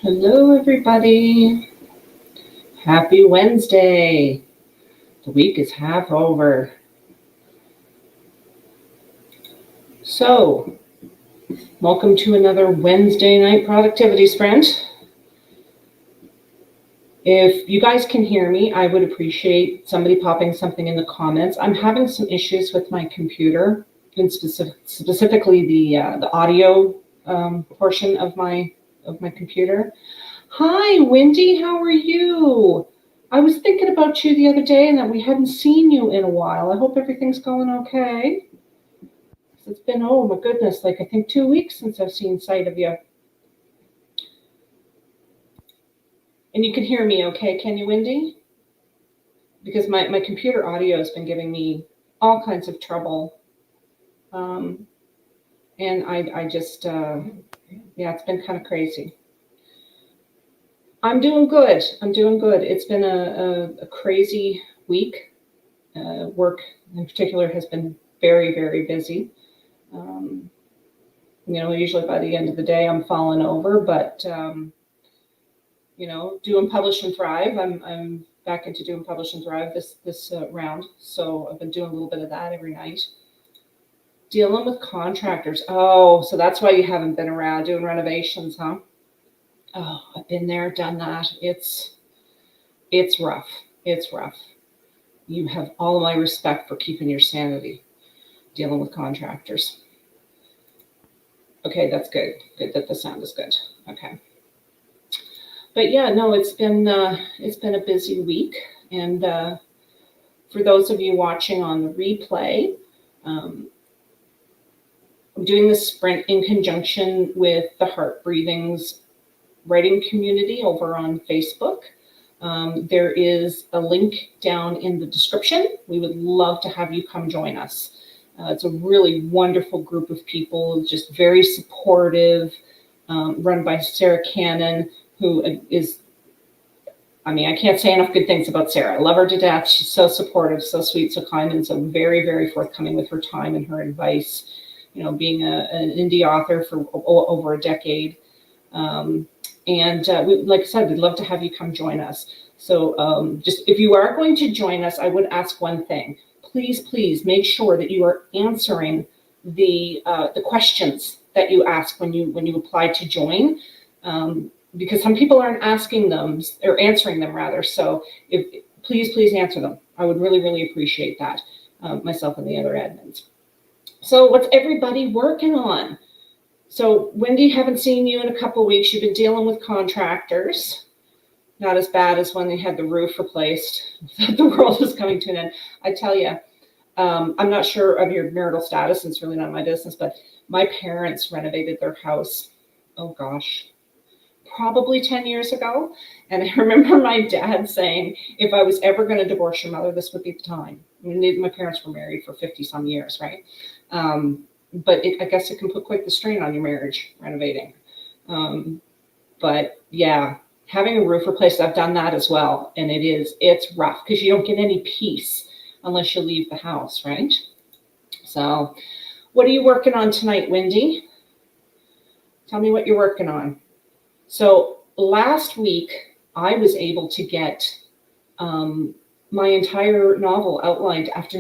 Hello, everybody. Happy Wednesday. The week is half over. So, welcome to another Wednesday night productivity sprint. If you guys can hear me, I would appreciate somebody popping something in the comments. I'm having some issues with my computer, and specifically the audio portion of my computer. Hi, Wendy, how are you? I was thinking about you the other day and that we hadn't seen you in a while. I hope everything's going okay. It's been, oh my goodness, like I think 2 weeks since I've seen sight of you. And you can hear me okay, can you, Wendy? Because my computer audio has been giving me all kinds of trouble. And I just, yeah, it's been kind of crazy. I'm doing good. It's been a crazy week. Work in particular has been very, very busy. Usually by the end of the day, I'm falling over, but, doing Publish and Thrive. I'm back into doing Publish and Thrive this round. So I've been doing a little bit of that every night. Dealing with contractors. Oh, so that's why you haven't been around doing renovations, huh? Oh, I've been there, done that. It's rough. It's rough. You have all of my respect for keeping your sanity dealing with contractors. Okay, that's good. Good that the sound is good. Okay. But yeah, no, it's been a busy week. And for those of you watching on the replay, I'm doing this sprint in conjunction with the Heart Breathings writing community over on Facebook. There is a link down in the description. We would love to have you come join us. It's a really wonderful group of people, just very supportive, run by Sarah Cannon, who is, I can't say enough good things about Sarah. I love her to death. She's so supportive, so sweet, so kind, and so very, very forthcoming with her time and her advice. Being an indie author for over a decade. Like I said, we'd love to have you come join us. So just if you are going to join us, I would ask one thing. Please make sure that you are answering the questions that you ask when you apply to join, because some people aren't asking them or answering them rather. So please answer them. I would really appreciate that, myself and the other admins. So what's everybody working on? So Wendy, haven't seen you in a couple of weeks. You've been dealing with contractors. Not as bad as when they had the roof replaced. The world was coming to an end. I tell you, I'm not sure of your marital status. It's really none of my business, but my parents renovated their house, oh gosh, probably 10 years ago. And I remember my dad saying, if I was ever going to divorce your mother, this would be the time. My parents were married for 50 some years, right? But I guess it can put quite the strain on your marriage, renovating. But yeah, having a roof replaced, I've done that as well. And it's rough because you don't get any peace unless you leave the house, right? So what are you working on tonight, Wendy? Tell me what you're working on. So last week, I was able to get my entire novel outlined after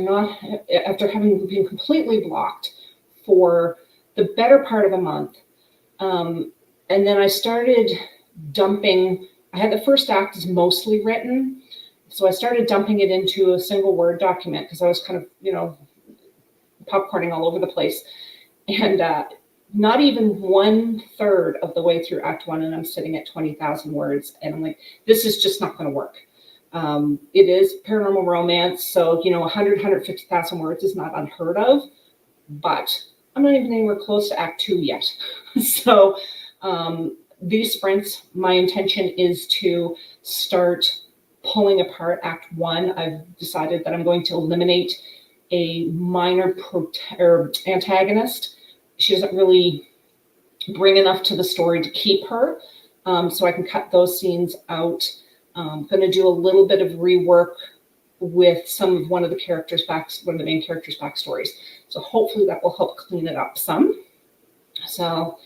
having been completely blocked for the better part of a month. And then I started dumping. I had the first act is mostly written. So I started dumping it into a single Word document because I was kind of, popcorning all over the place. And not even 1/3 of the way through Act 1, and I'm sitting at 20,000 words. And I'm like, this is just not going to work. It is paranormal romance. So, 150,000 words is not unheard of, but I'm not even anywhere close to Act 2 yet. So these sprints, my intention is to start pulling apart Act 1. I've decided that I'm going to eliminate a minor antagonist. She doesn't really bring enough to the story to keep her, so I can cut those scenes out. I'm going to do a little bit of rework with one of the main characters' backstories. So hopefully that will help clean it up some. So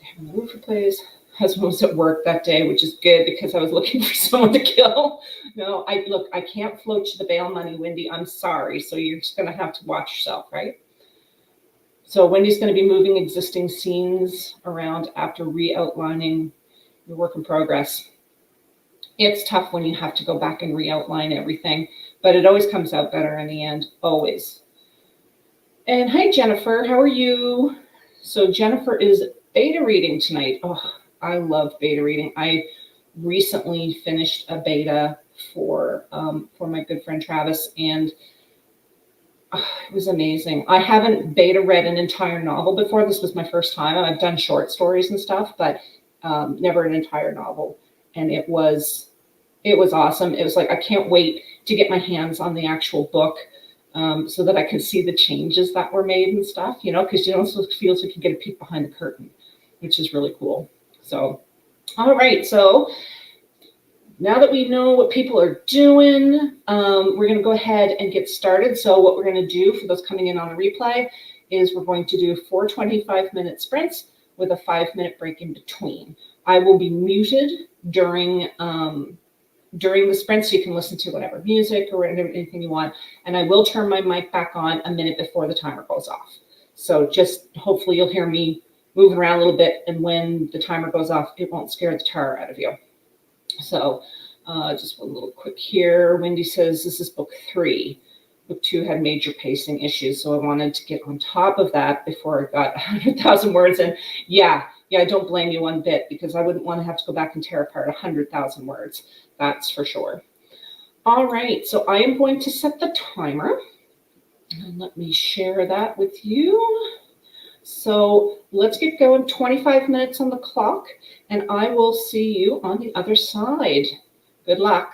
having the roof replaced. Husband was at work that day, which is good because I was looking for someone to kill. No, I can't float you the bail money, Wendy. I'm sorry. So you're just going to have to watch yourself, right? So Wendy's going to be moving existing scenes around after re-outlining your work in progress. It's tough when you have to go back and re-outline everything, but it always comes out better in the end, always. And hi, Jennifer, how are you? So Jennifer is beta reading tonight. Oh, I love beta reading. I recently finished a beta for my good friend Travis, and it was amazing. I haven't beta read an entire novel before. This was my first time. I've done short stories and stuff, but never an entire novel. And it was awesome. It was like, I can't wait to get my hands on the actual book so that I could see the changes that were made and stuff, you know, because it also feels like you get a peek behind the curtain, which is really cool. So, all right. So now that we know what people are doing, we're going to go ahead and get started. So what we're going to do for those coming in on the replay is we're going to do 4 25-minute sprints with a 5-minute break in between. I will be muted during the sprint, so you can listen to whatever music or anything you want. And I will turn my mic back on a minute before the timer goes off. So just hopefully you'll hear me moving around a little bit, and when the timer goes off, it won't scare the tar out of you. So just a little quick here. Wendy says this is book 3. Book 2 had major pacing issues, so I wanted to get on top of that before I got 100,000 words. And yeah, I don't blame you one bit, because I wouldn't want to have to go back and tear apart 100,000 words. That's for sure. All right, so I am going to set the timer. And let me share that with you. So let's get going. 25 minutes on the clock, and I will see you on the other side. Good luck.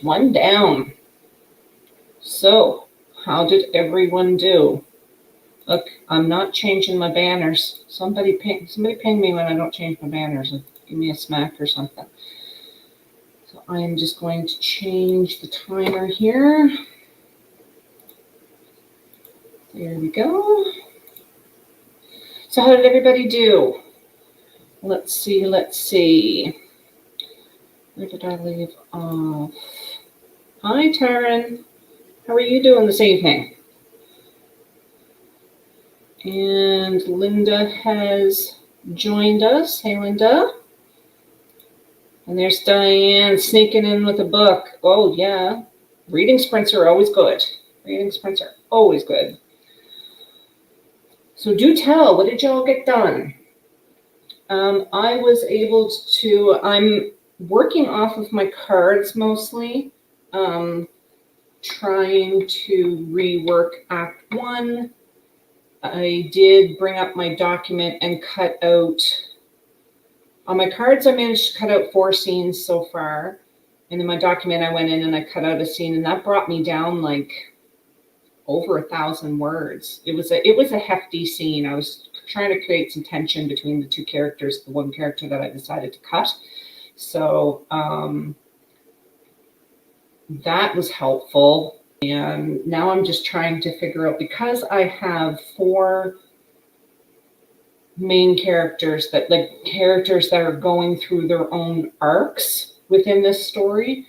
One down. So, how did everyone do? Look, I'm not changing my banners. Somebody ping me when I don't change my banners and give me a smack or something. So I am just going to change the timer here. There we go. So how did everybody do? Let's see. Where did I leave off? Hi, Taryn. How are you doing this evening? And Linda has joined us. Hey, Linda. And there's Diane sneaking in with a book. Oh, yeah. Reading sprints are always good. So do tell, what did y'all get done? I was able to, I'm working off of my cards mostly, trying to rework Act 1. I did bring up my document and cut out, on my cards I managed to cut out 4 scenes so far. And in my document I went in and I cut out a scene, and that brought me down like over 1,000 words. It was a hefty scene. I was trying to create some tension between the 2 characters, the 1 character that I decided to cut. So that was helpful. And now I'm just trying to figure out, because I have 4 main characters that are going through their own arcs within this story,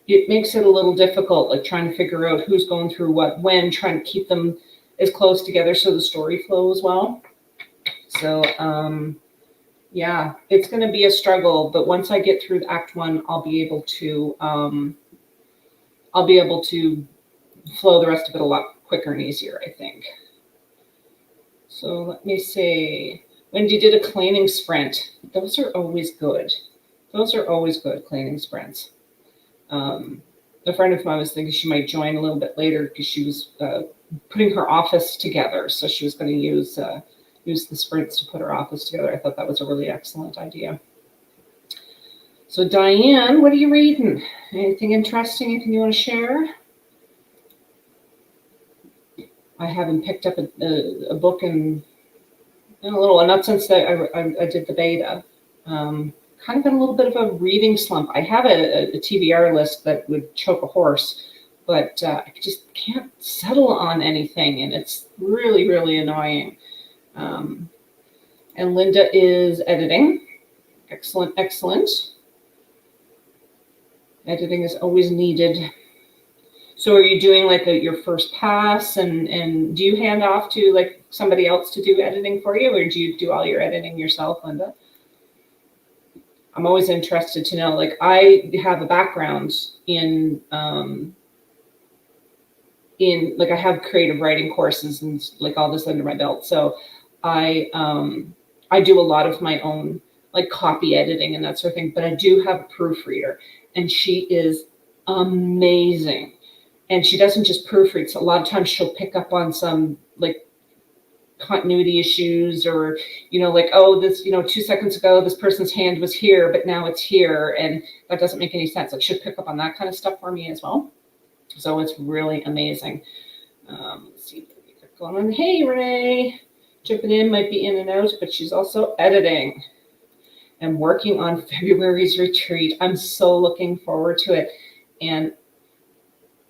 it makes it a little difficult, like trying to figure out who's going through what when, trying to keep them as close together so the story flows well. So yeah, it's going to be a struggle, but once I get through Act 1, I'll be able to flow the rest of it a lot quicker and easier, I think. So let me see. Wendy did a cleaning sprint. Those are always good. Cleaning sprints. A friend of mine was thinking she might join a little bit later because she was putting her office together. So she was going to use the sprints to put her office together. I thought that was a really excellent idea. So Diane, what are you reading? Anything interesting, anything you want to share? I haven't picked up a book in a little while, not since I did the beta. Kind of in a little bit of a reading slump. I have a TBR list that would choke a horse, but I just can't settle on anything, and it's really, really annoying. And Linda is editing. Excellent. Editing is always needed. So are you doing like your first pass, and do you hand off to like somebody else to do editing for you, or do you do all your editing yourself, Linda? I'm always interested to know, like I have a background in like I have creative writing courses and like all this under my belt. So I do a lot of my own like copy editing and that sort of thing, but I do have a proofreader, and she is amazing. And she doesn't just proofread. So a lot of times she'll pick up on some like continuity issues, or, like, oh, this, 2 seconds ago, this person's hand was here, but now it's here. And that doesn't make any sense. Like she'll pick up on that kind of stuff for me as well. So it's really amazing. Let's see what we got going on. Hey, Renee, jumping in, might be in and out, but she's also editing and working on February's retreat. I'm so looking forward to it. And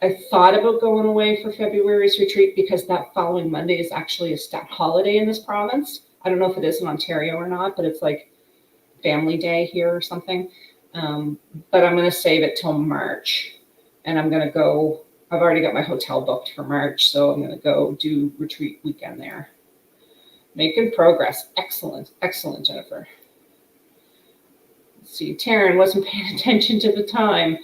I thought about going away for February's retreat because that following Monday is actually a stat holiday in this province. I don't know if it is in Ontario or not, but it's like Family Day here or something. But I'm going to save it till March, and I'm going to go. I've already got my hotel booked for March, so I'm going to go do retreat weekend there. Making progress. Excellent, Jennifer. Let's see, Taryn wasn't paying attention to the time.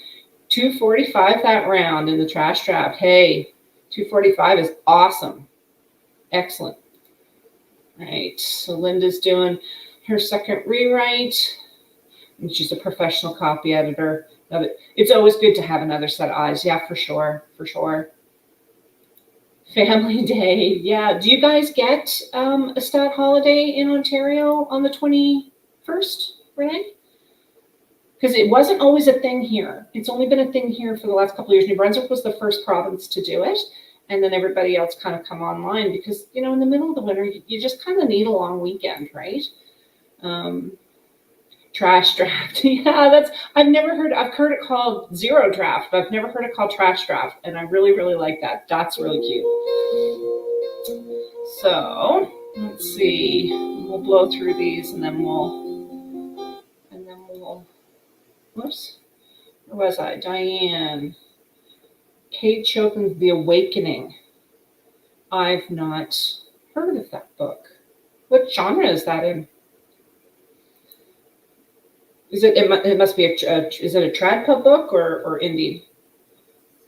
2:45 that round in the trash draft. Hey, 2:45 is awesome. Excellent. All right, so Linda's doing her second rewrite, and she's a professional copy editor. Love it. It's always good to have another set of eyes. Yeah, for sure. Family Day. Yeah. Do you guys get a stat holiday in Ontario on the 21st, Renee? because it wasn't always a thing here. It's only been a thing here for the last couple of years. New Brunswick was the first province to do it, and then everybody else kind of come online because, you know, in the middle of the winter, you just kind of need a long weekend, right? Trash draft. Yeah, I've heard it called zero draft, but I've never heard it called trash draft. And I really, really like that. That's really cute. So let's see. We'll blow through these and then whoops. Where was I? Diane. Kate Chopin's The Awakening. I've not heard of that book. What genre is that in? Is it? It must be is it a trad pub book or indie?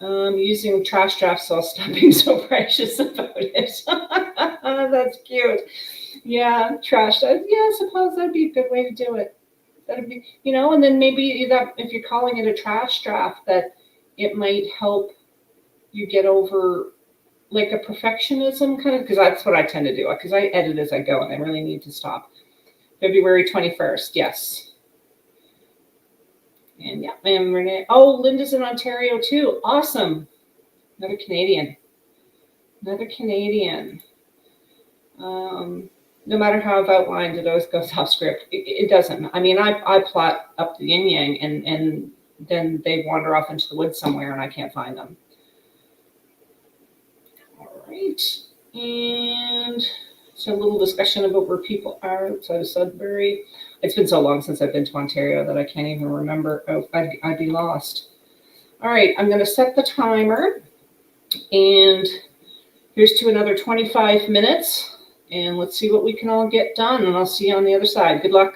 Using trash drafts, so I'll stop being so precious about it. That's cute. Yeah, trash. Yeah, I suppose that'd be a good way to do it. That'd be, you know, and then maybe that if you're calling it a trash draft, that it might help you get over like a perfectionism kind of, because that's what I tend to do, because I edit as I go and I really need to stop. February 21st, yes. And yeah, and Renee. Oh, Linda's in Ontario too. Awesome. Another Canadian. Another Canadian. No matter how I've outlined, it always goes off script. It doesn't. I mean, I plot up the yin yang and then they wander off into the woods somewhere and I can't find them. All right. And so a little discussion about where people are outside of Sudbury. It's been so long since I've been to Ontario that I can't even remember. Oh, I'd be lost. All right, I'm going to set the timer. And here's to another 25 minutes. And let's see what we can all get done. And I'll see you on the other side. Good luck.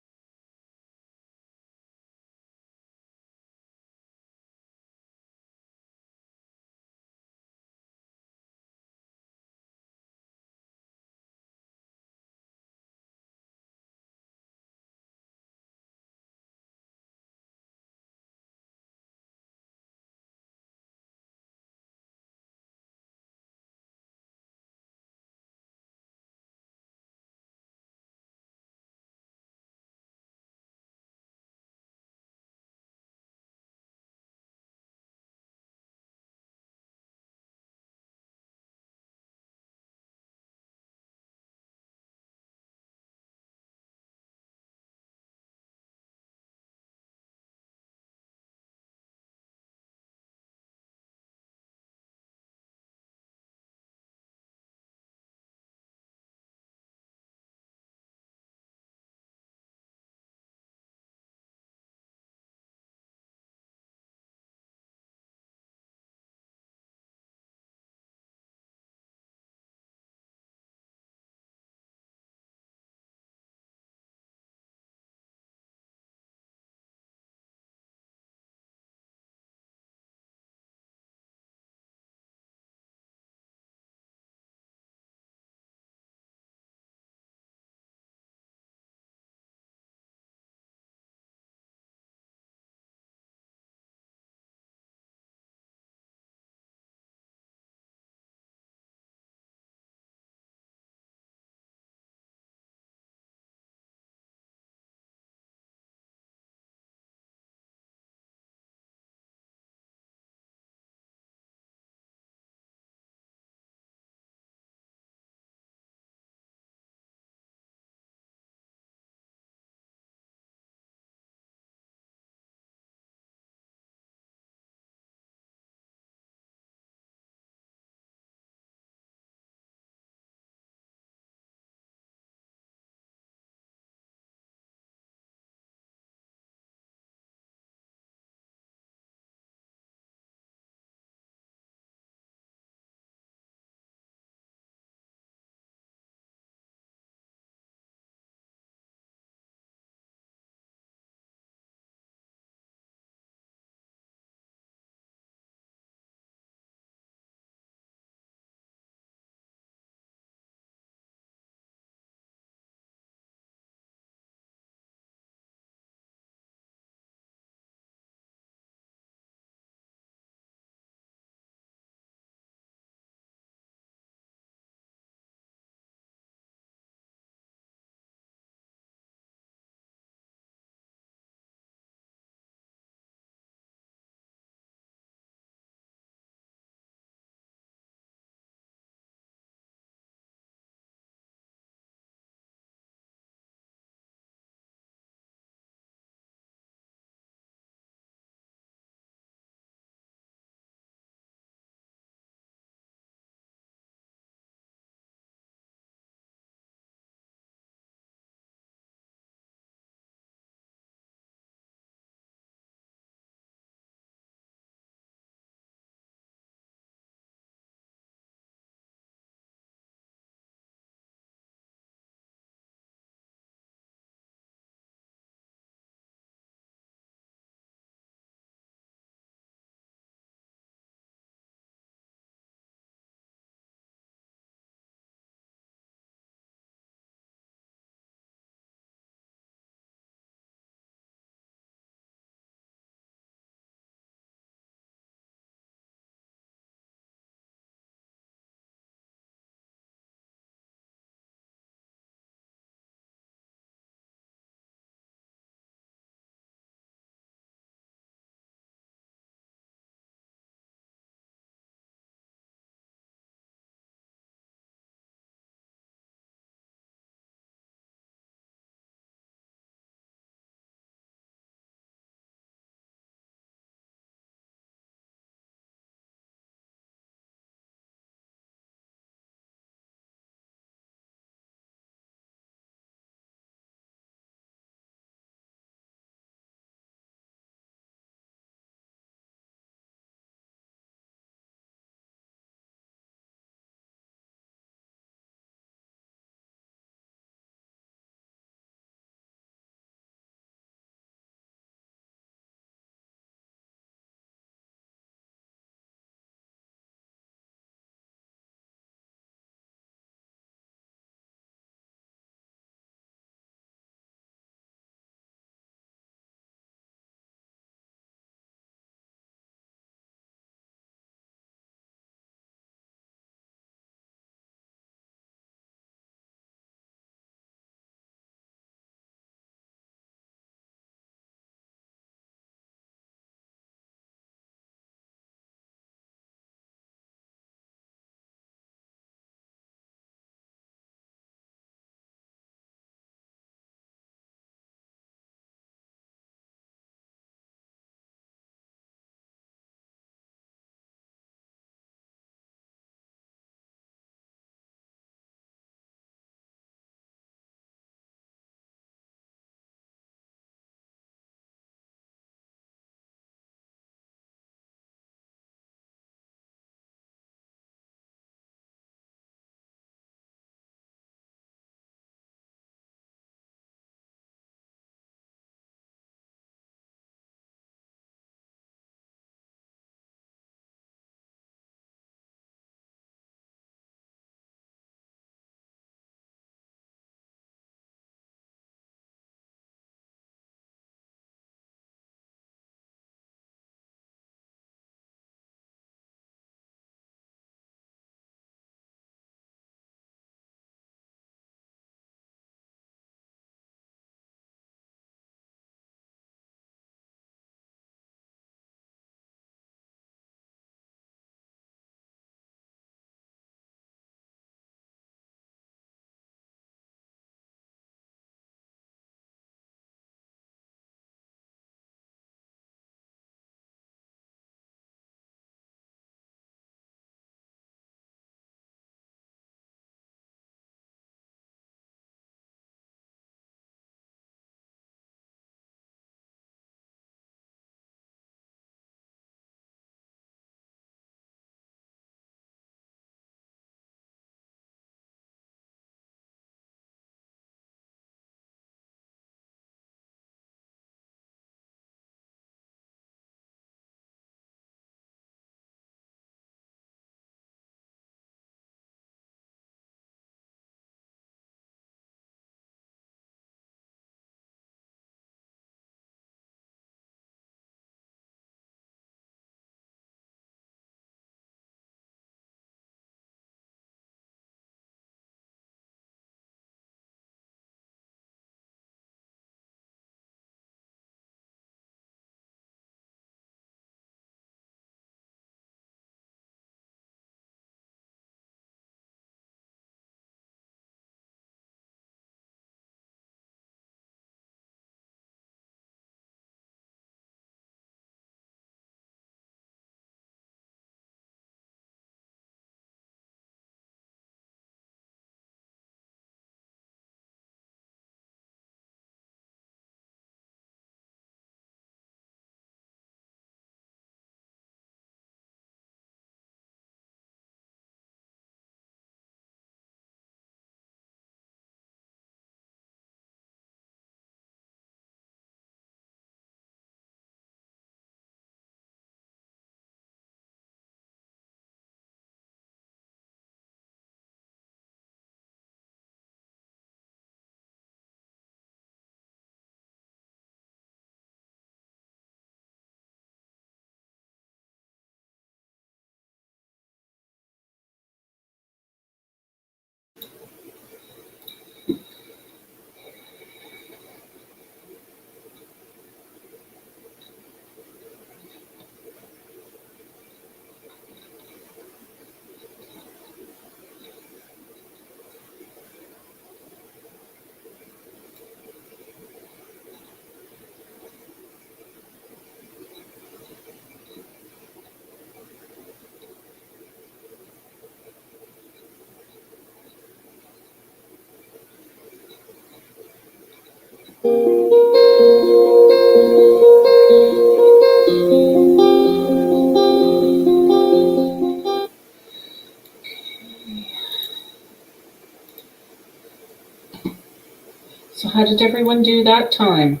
how did everyone do that time?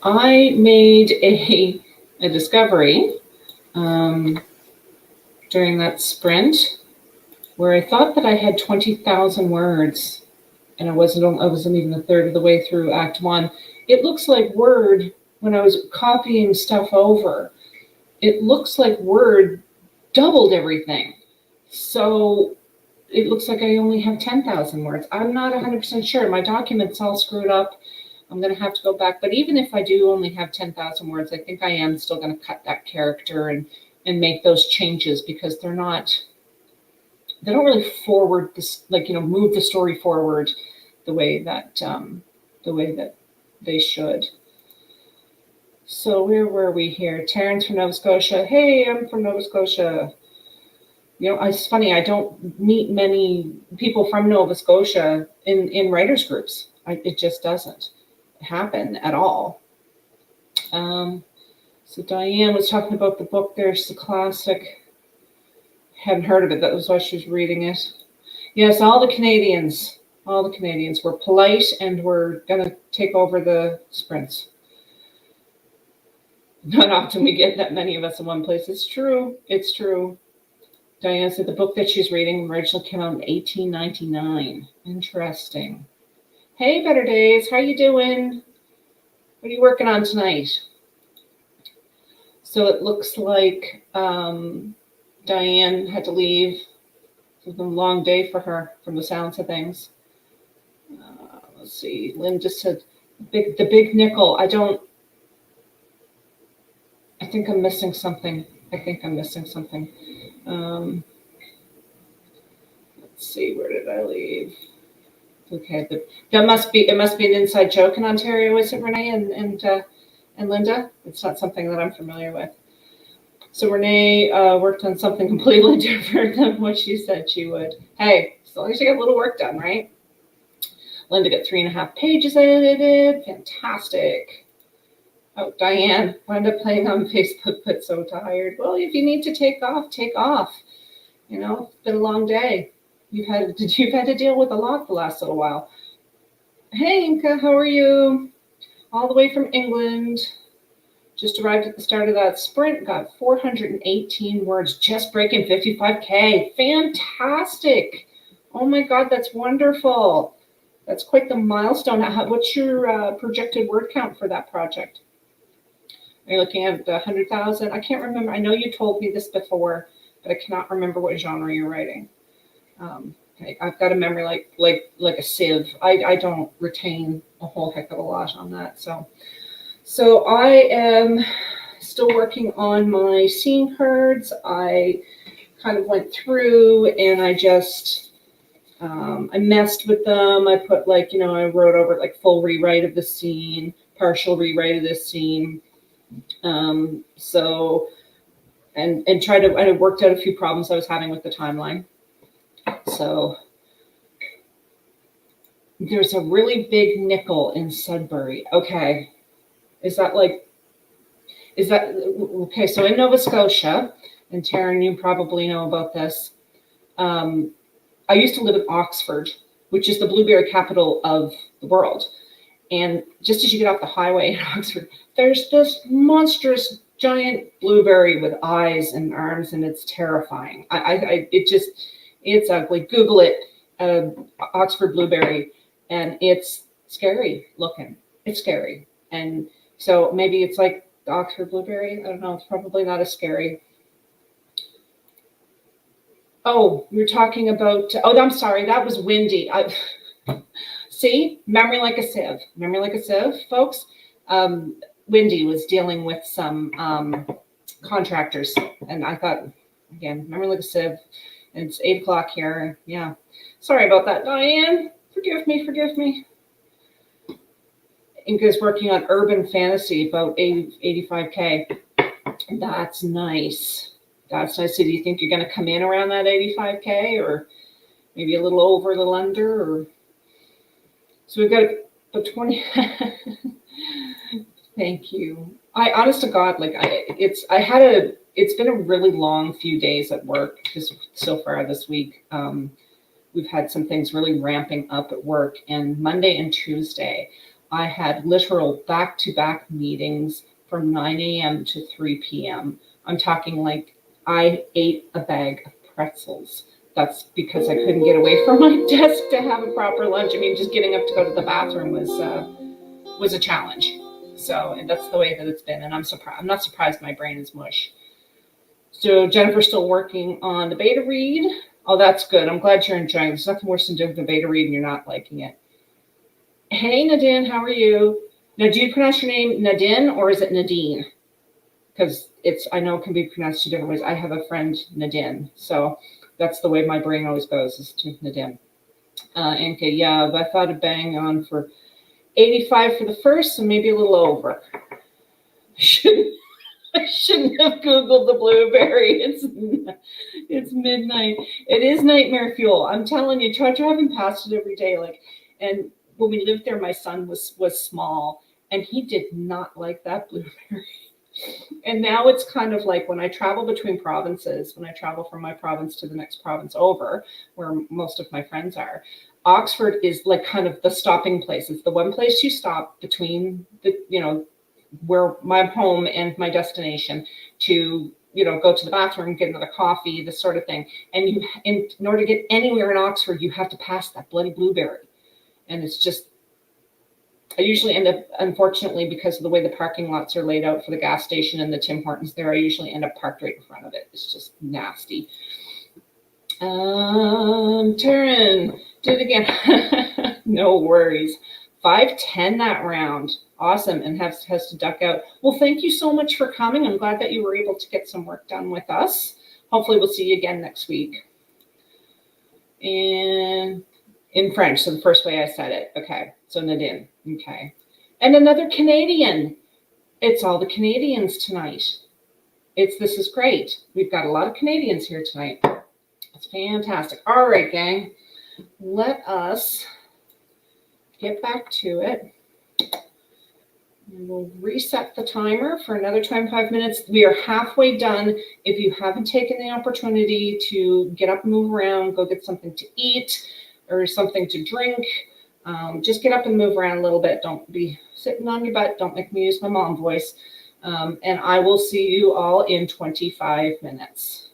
I made a discovery during that sprint where I thought that I had 20,000 words, and I wasn't even a third of the way through Act 1. It looks like Word, when I was copying stuff over, it looks like Word doubled everything. So it looks like I only have 10,000 words. I'm not 100% sure. My document's all screwed up. I'm going to have to go back. But even if I do only have 10,000 words, I think I am still going to cut that character and make those changes, because they don't really forward this, like, move the story forward the way that they should. So where were we here? Terrence from Nova Scotia. Hey, I'm from Nova Scotia. It's funny, I don't meet many people from Nova Scotia in writers groups. It just doesn't happen at all. So Diane was talking about the book. There's the classic. Hadn't heard of it. That was why she was reading it. Yes, all the Canadians were polite and were going to take over the sprints. Not often we get that many of us in one place. It's true. It's true. Diane said the book that she's reading originally came out in 1899. Interesting. Hey, Better Days. How you doing? What are you working on tonight? So it looks like Diane had to leave. It's been a long day for her from the sounds of things. Let's see. Lynn just said the big nickel. I think I'm missing something. Let's see. Where did I leave? Okay. It must be an inside joke in Ontario, is it, Renee and Linda? It's not something that I'm familiar with. So Renee worked on something completely different than what she said she would. Hey, as long as you get a little work done, right? Linda got 3.5 pages edited. Fantastic. Oh, Diane wound up playing on Facebook, but so tired. Well, if you need to take off, take off. It's been a long day. You've had to deal with a lot the last little while. Hey, Inka, how are you? All the way from England. Just arrived at the start of that sprint, got 418 words, just breaking 55K. Fantastic. Oh my God, that's wonderful. That's quite the milestone. What's your projected word count for that project? Are you looking at 100,000? I can't remember. I know you told me this before, but I cannot remember what genre you're writing. Okay, I've got a memory like a sieve. I don't retain a whole heck of a lot on that. So I am still working on my scene cards. I kind of went through and I just, I messed with them. I put I wrote over full rewrite of the scene, partial rewrite of this scene. And I worked out a few problems I was having with the timeline. So there's a really big nickel in Sudbury. Okay. Is that okay? So in Nova Scotia, and Taryn, you probably know about this. I used to live in Oxford, which is the blueberry capital of the world. And just as you get off the highway in Oxford, there's this monstrous giant blueberry with eyes and arms, and it's terrifying. It's ugly. Google it, Oxford blueberry, and it's scary looking. It's scary. And so maybe it's like the Oxford blueberry. I don't know. It's probably not as scary. Oh, you're talking about, I'm sorry. That was windy. See, memory like a sieve. Memory like a sieve, folks. Windy was dealing with some contractors. And I thought, again, memory like a sieve. And it's 8 o'clock here. Yeah. Sorry about that, Diane. Forgive me. Inka's working on urban fantasy, about 85K. That's nice. So do you think you're going to come in around that 85K, or maybe a little over, a little under? Or so we've got about 20. Thank you. Honest to God, it's been a really long few days at work so far this week. we've had some things really ramping up at work. And Monday and Tuesday, I had literal back-to-back meetings from 9 a.m. to 3 p.m. I'm talking like I ate a bag of pretzels. That's because I couldn't get away from my desk to have a proper lunch. I mean, just getting up to go to the bathroom was a challenge. So, and that's the way that it's been. And I'm surprised. I'm not surprised my brain is mush. So Jennifer's still working on the beta read. Oh, that's good. I'm glad you're enjoying it. There's nothing worse than doing the beta read and you're not liking it. Hey, Nadine, how are you? Now, do you pronounce your name Nadine or is it Nadine? Because I know it can be pronounced two different ways. I have a friend, Nadine. So that's the way my brain always goes, is to Nadine. Okay, yeah, I thought of bang on for 85 for the first, so maybe a little over. I shouldn't have Googled the blueberry. It's midnight. It is nightmare fuel. I'm telling you, try driving past it every day. And when we lived there, my son was small, and he did not like that blueberry. And now it's kind of like when I travel between provinces, when I travel from my province to the next province over, where most of my friends are, Oxford is like kind of the stopping place. It's the one place you stop between where my home and my destination to, go to the bathroom, get another coffee, this sort of thing. And in order to get anywhere in Oxford, you have to pass that bloody blueberry. And it's just, I usually end up, unfortunately, because of the way the parking lots are laid out for the gas station and the Tim Hortons there, I usually end up parked right in front of it. It's just nasty. Taryn, do it again. No worries. 510 that round. Awesome. And has to duck out. Well, thank you so much for coming. I'm glad that you were able to get some work done with us. Hopefully we'll see you again next week. And in French, so the first way I said it. Okay, so Nadine. Okay. And another Canadian. It's all the Canadians tonight. This is great. We've got a lot of Canadians here tonight. It's fantastic. All right, gang. Let us get back to it. And we'll reset the timer for another 25 minutes. We are halfway done. If you haven't taken the opportunity to get up and move around, go get something to eat or something to drink, just get up and move around a little bit. Don't be sitting on your butt. Don't make me use my mom voice. And I will see you all in 25 minutes.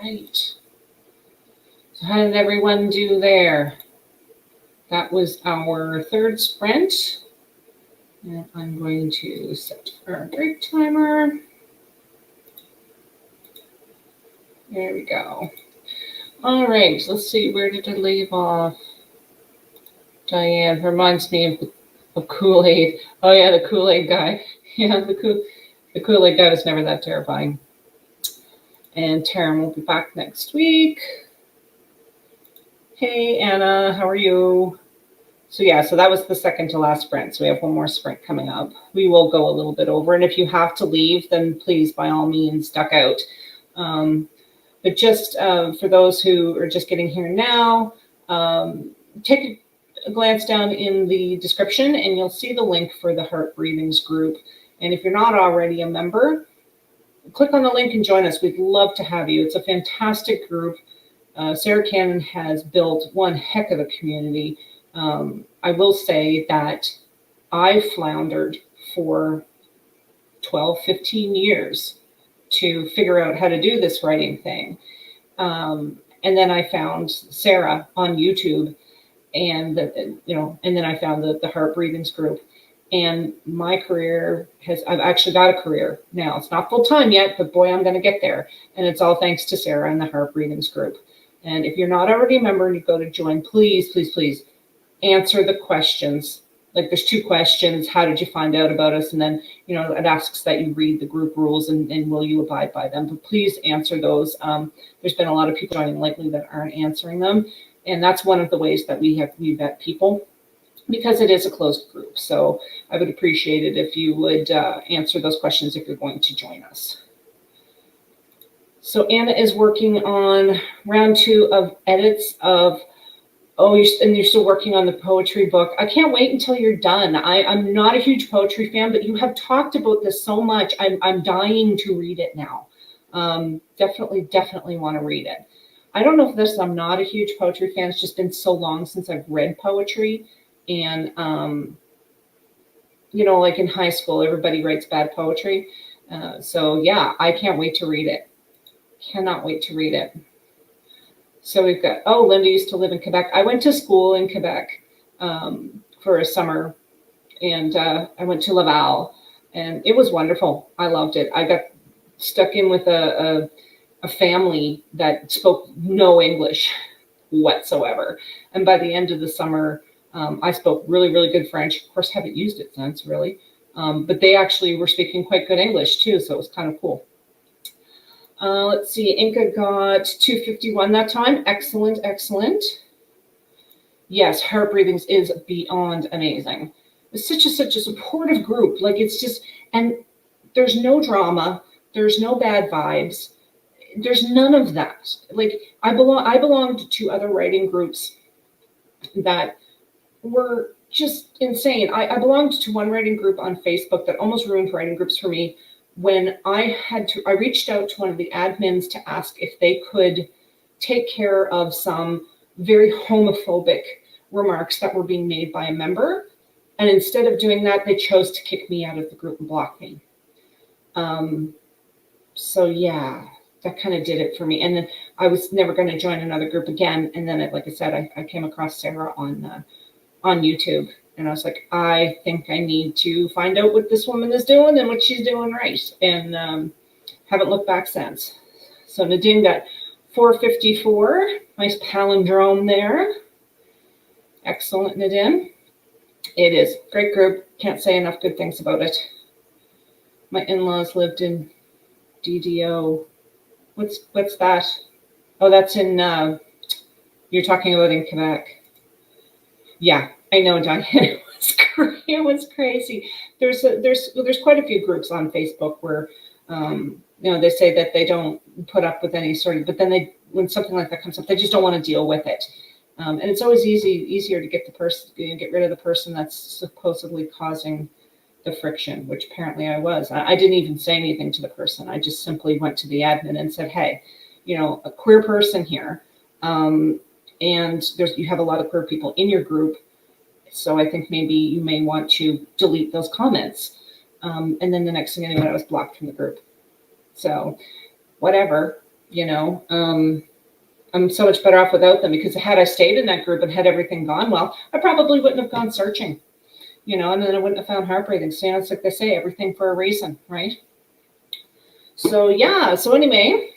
right. So how did everyone do there? That was our third sprint. And I'm going to set our break timer. There we go. All right, let's see, where did I leave off? Diane reminds me of Kool-Aid. Oh yeah, the Kool-Aid guy. Yeah, the Kool-Aid guy was never that terrifying. And Taryn will be back next week. Hey, Anna, how are you? So yeah, so that was the second to last sprint. So we have one more sprint coming up. We will go a little bit over. And if you have to leave, then please, by all means, duck out. But just for those who are just getting here now, take a glance down in the description and you'll see the link for the Heart Breathings group. And if you're not already a member, click on the link and join us. We'd love to have you. It's a fantastic group. Sarah Cannon has built one heck of a community. I will say that I floundered for 12, 15 years to figure out how to do this writing thing. And then I found Sarah on YouTube and, and then I found the Heart Breathings group. And my career I've actually got a career now. It's not full-time yet, but boy, I'm going to get there. And it's all thanks to Sarah and the Heart Breathings group. And if you're not already a member and you go to join, please, please, please answer the questions. Like there's 2 questions. How did you find out about us? And then, it asks that you read the group rules and will you abide by them? But please answer those. There's been a lot of people joining lately that aren't answering them. And that's one of the ways that we vet people, because it is a closed group. So I would appreciate it if you would answer those questions if you're going to join us. So Anna is working on round 2 of edits of, you're still working on the poetry book. I can't wait until you're done. I'm not a huge poetry fan, but you have talked about this so much. I'm dying to read it now. Definitely want to read it. I don't know if I'm not a huge poetry fan. It's just been so long since I've read poetry. And, like in high school, everybody writes bad poetry. So yeah, I can't wait to read it. Cannot wait to read it. So we've got, Linda used to live in Quebec. I went to school in Quebec for a summer, and I went to Laval, and it was wonderful. I loved it. I got stuck in with a family that spoke no English whatsoever. And by the end of the summer, I spoke really, really good French. Of course, haven't used it since, really. But they actually were speaking quite good English, too, so it was kind of cool. Let's see, Inca got 251 that time. Excellent, excellent. Yes, Heart Breathings is beyond amazing. It's such a supportive group. Like, it's just, and there's no drama. There's no bad vibes. There's none of that. Like, I belonged to other writing groups that were just insane. I belonged to one writing group on Facebook that almost ruined writing groups for me. When I reached out to one of the admins to ask if they could take care of some very homophobic remarks that were being made by a member. And instead of doing that, they chose to kick me out of the group and block me. So yeah, that kind of did it for me. And then I was never going to join another group again. And then, like I said, I came across Sarah on YouTube. And I was like, I think I need to find out what this woman is doing and what she's doing right. And haven't looked back since. So Nadine got 454. Nice palindrome there. Excellent, Nadine. It is. Great group. Can't say enough good things about it. My in-laws lived in DDO. What's that? Oh, that's in, you're talking about in Quebec. Yeah. I know, Diane. It was crazy. There's quite a few groups on Facebook where they say that they don't put up with any sort of, but then when something like that comes up, they just don't want to deal with it. And it's always easier to get rid of the person that's supposedly causing the friction, which apparently I was. I didn't even say anything to the person. I just simply went to the admin and said, hey, a queer person here, and you have a lot of queer people in your group. So I think maybe you may want to delete those comments. And then the next thing I knew, I was blocked from the group. So whatever. you know. I'm so much better off without them, because had I stayed in that group and had everything gone well, I probably wouldn't have gone searching, you know, and then I wouldn't have found heartbreaking. So, it's like they say, everything for a reason, right? So yeah, so anyway,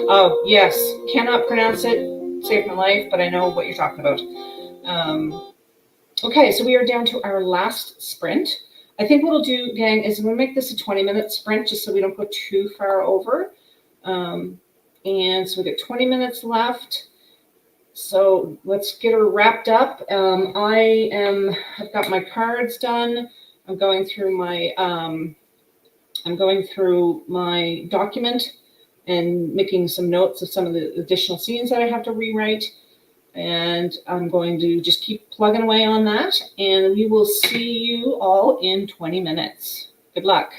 oh yes, cannot pronounce it, saved my life, but I know what you're talking about. Okay, so we are down to our last sprint. I think what we'll do, gang, is we'll make this a 20-minute sprint just so we don't go too far over. And so we got 20 minutes left. So let's get her wrapped up. I've got my cards done. I'm going through my document and making some notes of some of the additional scenes that I have to rewrite. And I'm going to just keep plugging away on that. And we will see you all in 20 minutes. Good luck.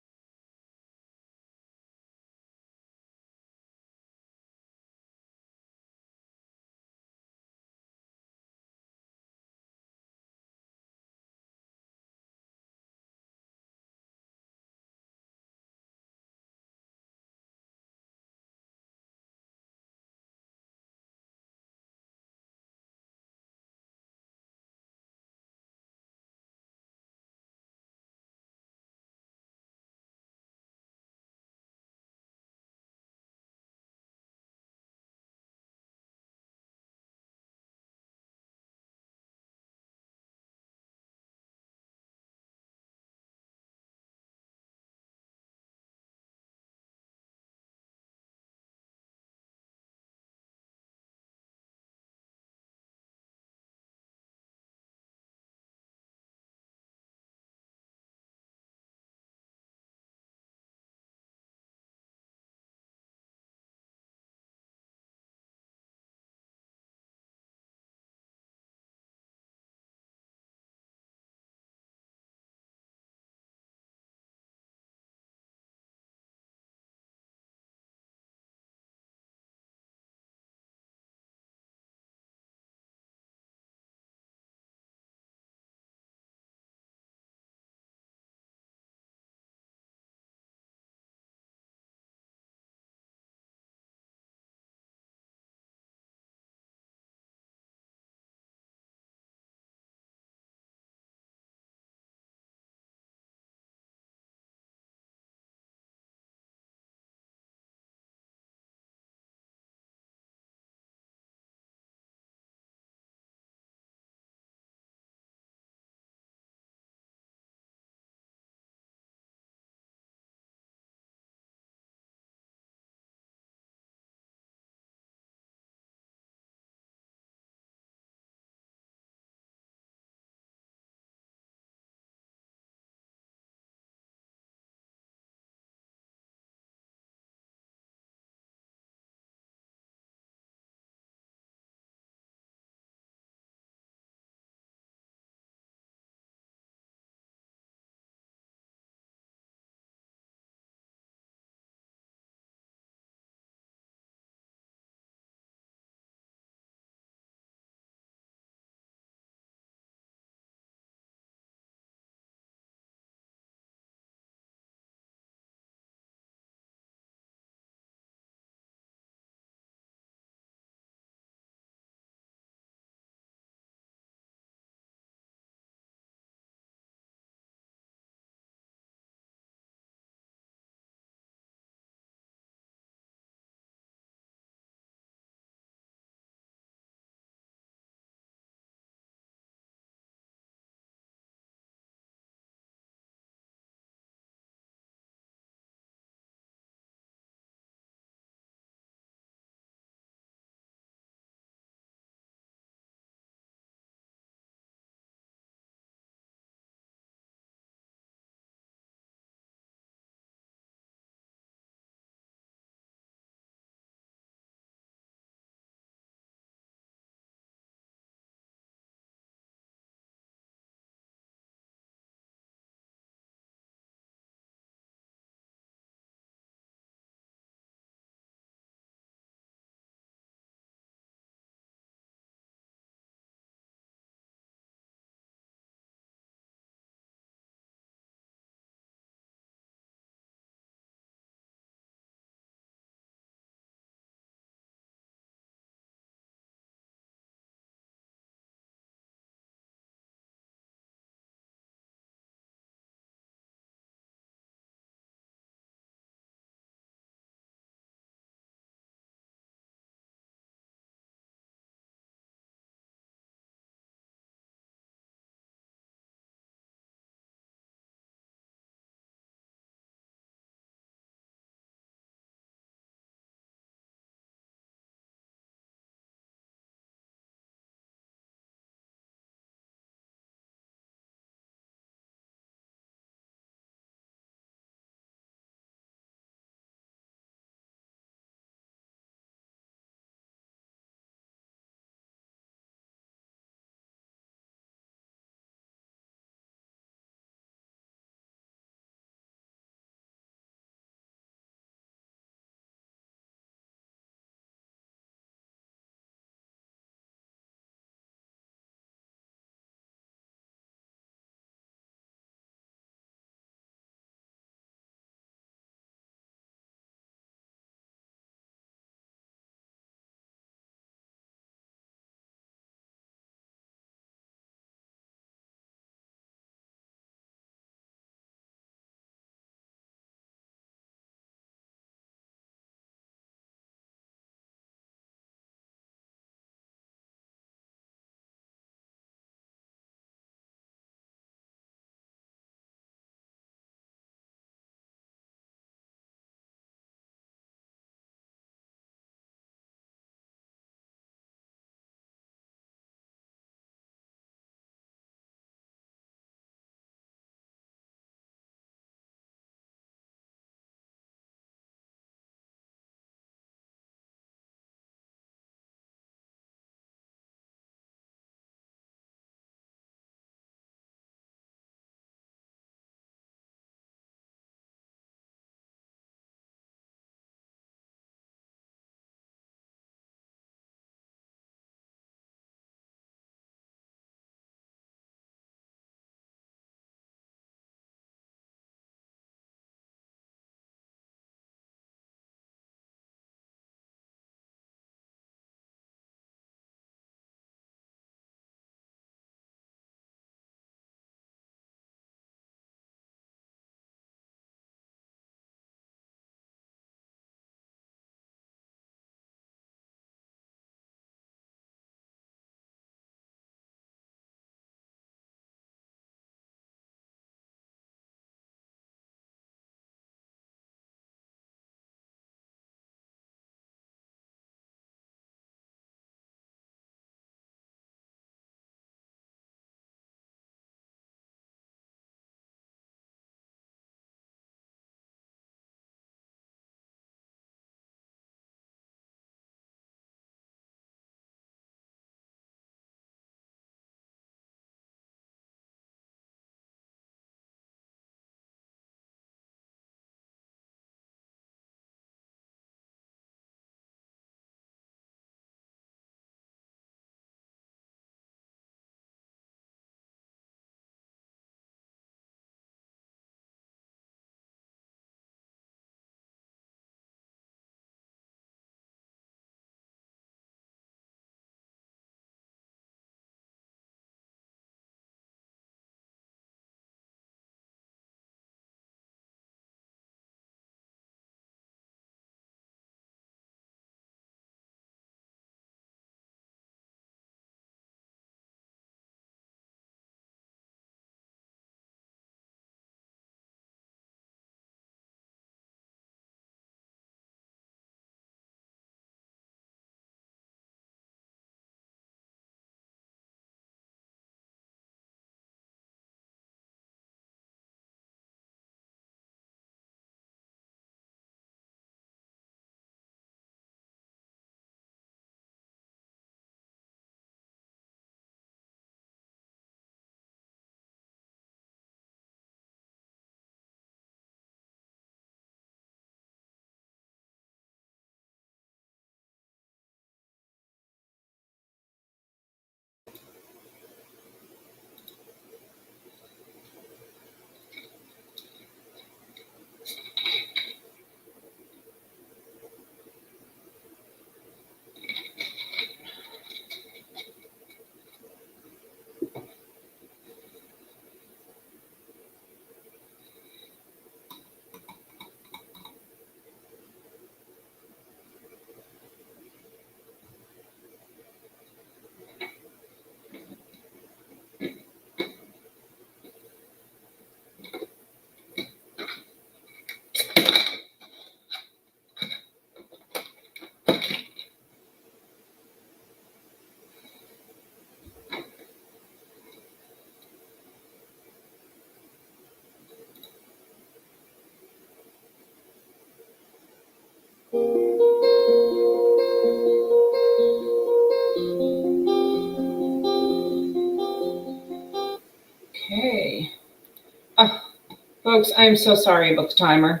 Folks, I am so sorry about the timer.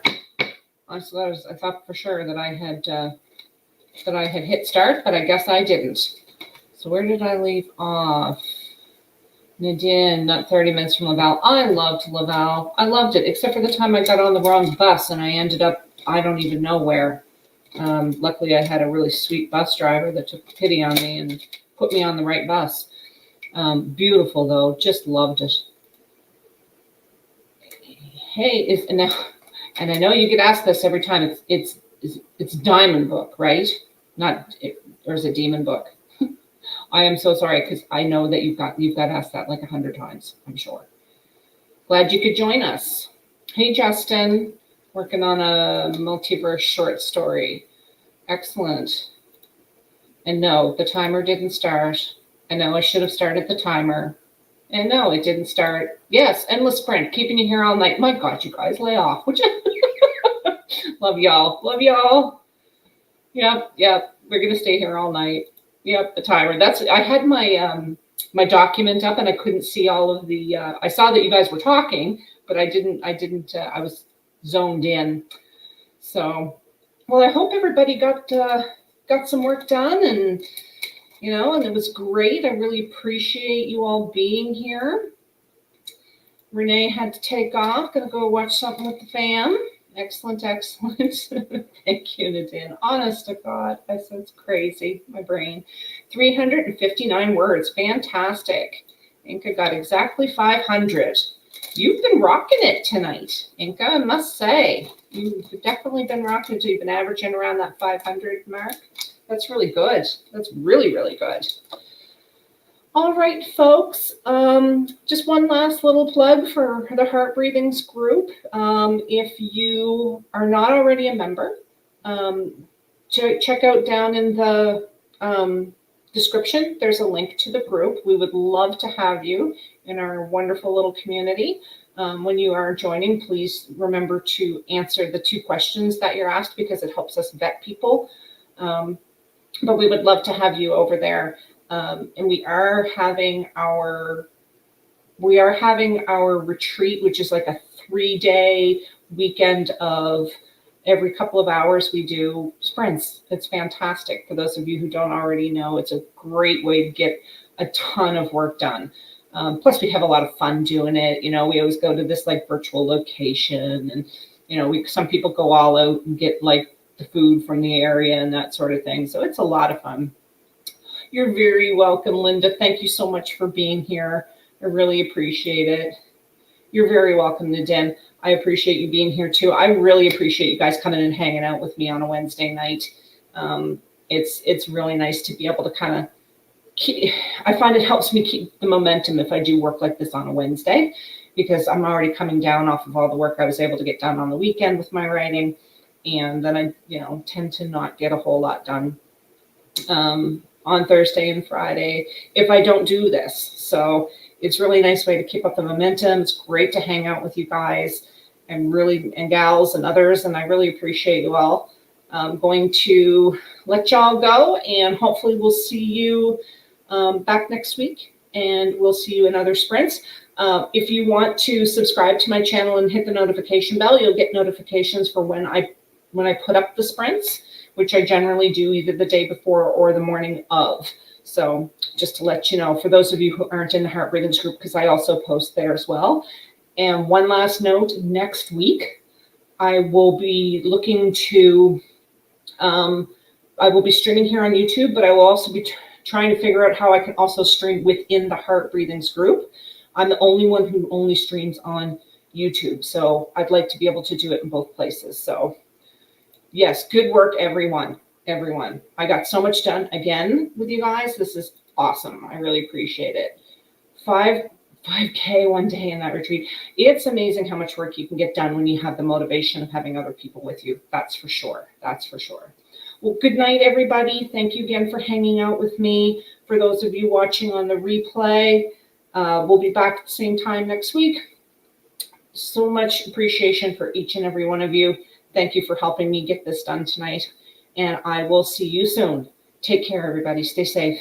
I thought for sure that I had hit start, but I guess I didn't. So where did I leave off? Nadine, not 30 minutes from Laval. I loved Laval. I loved it, except for the time I got on the wrong bus and I ended up, I don't even know where. Luckily, I had a really sweet bus driver that took pity on me and put me on the right bus. Beautiful, though. Just loved it. Hey, and I know you get asked this every time. It's Diamond Book, right? Or is it Demon Book? I am so sorry because I know that you've got asked that like 100 times. I'm sure. Glad you could join us. Hey, Justin, working on a multiverse short story. Excellent. And no, the timer didn't start. I know I should have started the timer. And no, it didn't start. Yes, endless sprint, keeping you here all night. My God, you guys, lay off. Would you? Love y'all. Love y'all. Yep. We're gonna stay here all night. Yep, the timer. I had my my document up and I couldn't see all of the. I saw that you guys were talking, but I didn't. I was zoned in. So, well, I hope everybody got some work done and. And it was great. I really appreciate you all being here. Renee had to take off. Gonna go watch something with the fam. Excellent. Thank you, Nadine. Honest to God, I said it's crazy, my brain. 359 words, fantastic. Inca got exactly 500. You've been rocking it tonight, Inca, I must say. You've definitely been rocking it. You've been averaging around that 500 mark. That's really good. That's really, really good. All right, folks. Just one last little plug for the Heart Breathings group. If you are not already a member, check out down in the description. There's a link to the group. We would love to have you in our wonderful little community. When you are joining, please remember to answer the 2 questions that you're asked because it helps us vet people. But we would love to have you over there. And we are having our retreat, which is like a 3-day weekend of every couple of hours we do sprints. It's fantastic. For those of you who don't already know, it's a great way to get a ton of work done. Plus we have a lot of fun doing it. We always go to this like virtual location and, some people go all out and get like the food from the area and that sort of thing. So it's a lot of fun. You're very welcome, Linda. Thank you so much for being here. I really appreciate it. You're very welcome, Nadine. I appreciate you being here too. I really appreciate you guys coming and hanging out with me on a Wednesday night. It's really nice to be able to kind of I find it helps me keep the momentum if I do work like this on a Wednesday, because I'm already coming down off of all the work I was able to get done on the weekend with my writing. And then I, tend to not get a whole lot done on Thursday and Friday if I don't do this. So it's really a nice way to keep up the momentum. It's great to hang out with you guys and gals and others. And I really appreciate you all. I'm going to let y'all go and hopefully we'll see you back next week and we'll see you in other sprints. If you want to subscribe to my channel and hit the notification bell, you'll get notifications for when I put up the sprints, which I generally do either the day before or the morning of. So just to let you know, for those of you who aren't in the Heart Breathings group, because I also post there as well. And one last note, next week, I will be looking to, I will be streaming here on YouTube, but I will also be trying to figure out how I can also stream within the Heart Breathings group. I'm the only one who only streams on YouTube. So I'd like to be able to do it in both places. So yes, good work, everyone. I got so much done again with you guys. This is awesome. I really appreciate it. 5K one day in that retreat. It's amazing how much work you can get done when you have the motivation of having other people with you. That's for sure. Well, good night, everybody. Thank you again for hanging out with me. For those of you watching on the replay, we'll be back at the same time next week. So much appreciation for each and every one of you. Thank you for helping me get this done tonight. And I will see you soon. Take care, everybody. Stay safe.